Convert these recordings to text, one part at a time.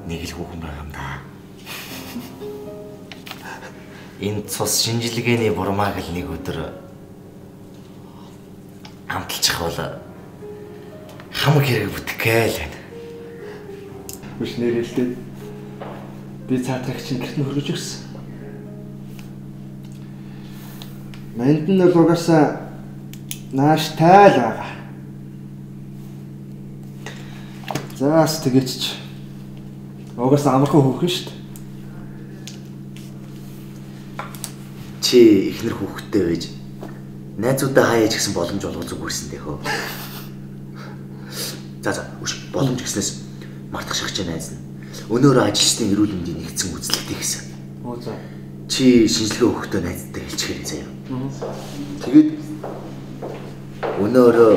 нэг л хүүхэн байгаа юм да. Энэ цус шинжилгээний бурмааг л нэг өдөр амталчих бол хамаг хэрэг бүтгээл байна. Биш нэрэлтэй би цаатрагч гэрт нь хөргөж өгсөн. Манд нь бол угаасаа нааштай л байгаа. Заас тэгээч. Угаасаа амархан хөөхөн шүү дээ. Чи ихнэр хүүхэдтэй байж найзуудаа хаяаж гисэн боломж олгох зүгээрсэн дээ хөө. За боломж гиснээс мартах шахаж найз нь өнөөрөө ажилчдын эрүүл мэндийн нэгдсэн үзлэлтэй гэсэн. Оо за. Чи шинжилгээ өгөхдөө найзтай хэлчихээрэй заяа. Тэгээд өнөөрөө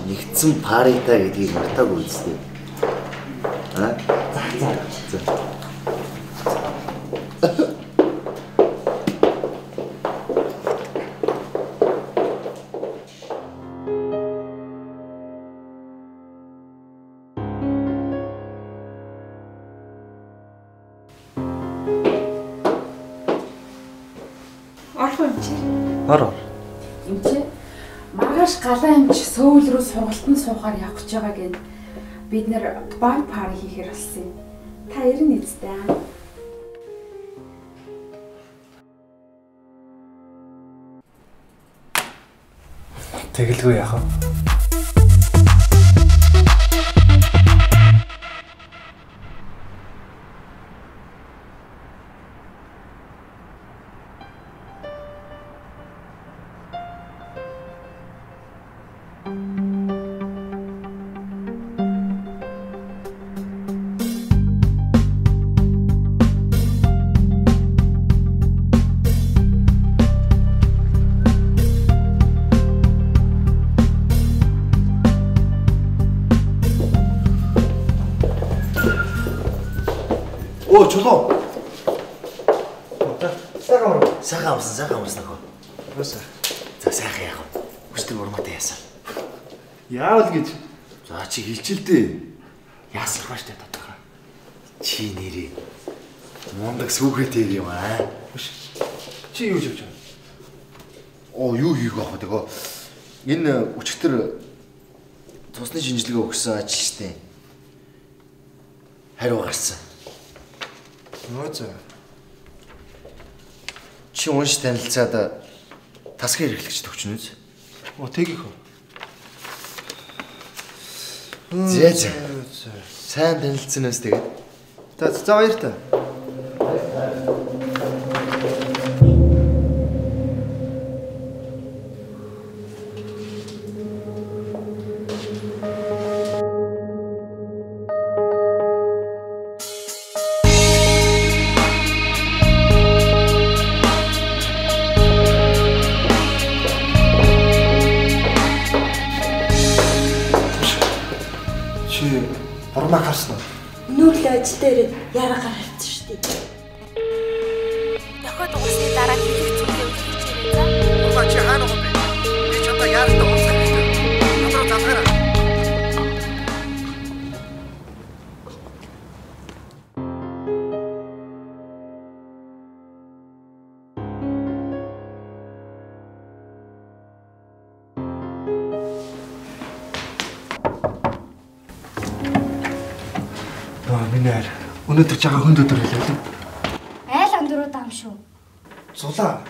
нэгдсэн парита гэдгийг мартаагүй үстэй. Аа? За. Ороо. Энд маргааш галаа амж Сөүл рүү сургалтанд суухаар явах гэж байгаа гэд бид нэр баг пари хийхээр болсон юм. Та ярина эцтэй. Тэгэлгүй яах вэ? Оо чулуу. Сайхан амарсан нөхөө. Өсөө. За сайхан яах вэ? Хүчтэй урмаатай яасан. Яавал гэж. За чи хилчилдээ. Яасархаа штэ тодорхой. Чи нэрээ мундаг сүгэтэй юм аа. Чи юу хийж байгаа? Оо юу хийх вэ тэгээ. Энэ өчтөр цусны шинжилгээ өгсөн ажилчтай хариу гарсан. Нөөцөө. Чи унш танилцаад тасгийн хэрэглэгч төвчнө үз. Оо тэгих үү. Зээ. Сайн танилцсанаас тэгээд. За баяртай. Бурмаа харсан уу? Нүүрлээ ажилдаа ирээд яраагаар харсан шүү дээ. Дохойд уусны дараа хэлэх зүйлээ үлдээж ирээ за. Бурмаа чи хаана вэ? Би чамд яаралтай уулзах хэрэгтэй. Надруу залгаарай. Минь өнөөдөр жага хүнд өдөр хэлээ. Айл амдрууд ам шүү. Зулаа.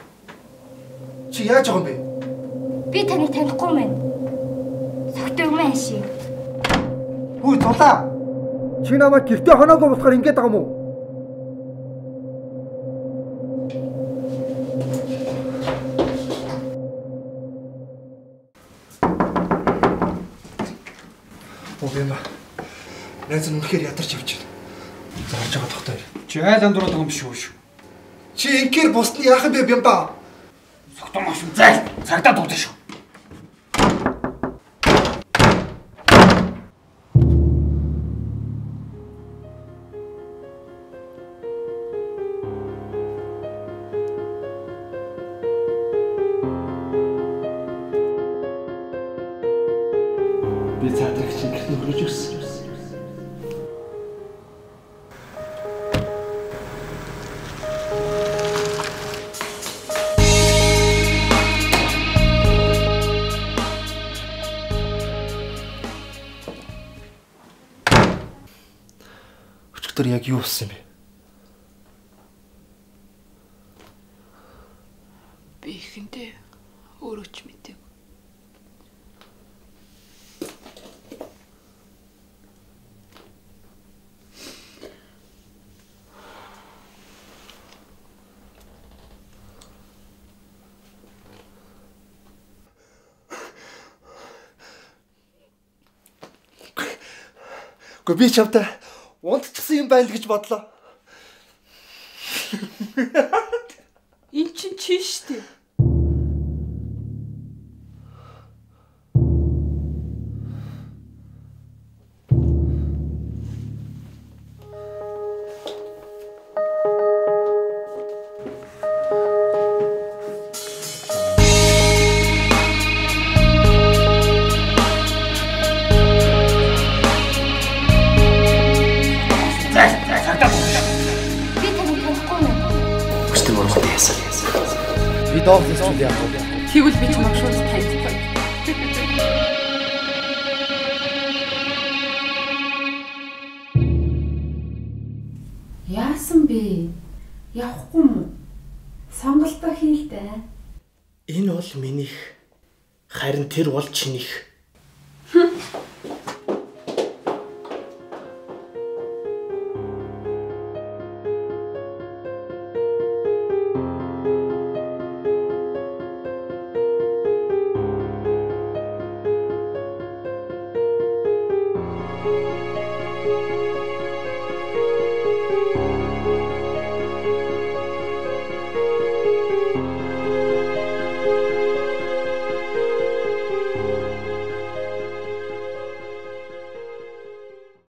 Чи яаж байгаа юм бэ? Би таныг танихгүй мэн. Согтөр мэн ши. Хүү зулаа. Чи намайг гэртээ хоноогүй болохоор ингэж байгаа юм уу? Окей. Найз нь үнэхээр ядарч явж байна. Зарж байгаа тогтоо. Чи айл андураад байгаа юм биш үү? Чи ингээр бусны яах юм бэ бямба? Согтон маш зайл цагдаа дуудаа шүү. Би цаатрагч гэрт нь хөрөж өгсөн. өдөр яг юу болсон юм бэ? Би ихэндээ өөрөө ч мэдээг. Гэхдээ би чамтай унтчихсан юм байна л гэж бодлоо. Эн чинь чи штэ. Би доогт зүйл яах вэ? Тэгвэл би ч магшуулж танилцсан. Яасан бэ? Явахгүй мүү? Сонголтоо хийлдэ. Энэ бол минийх. Харин тэр бол чинийх.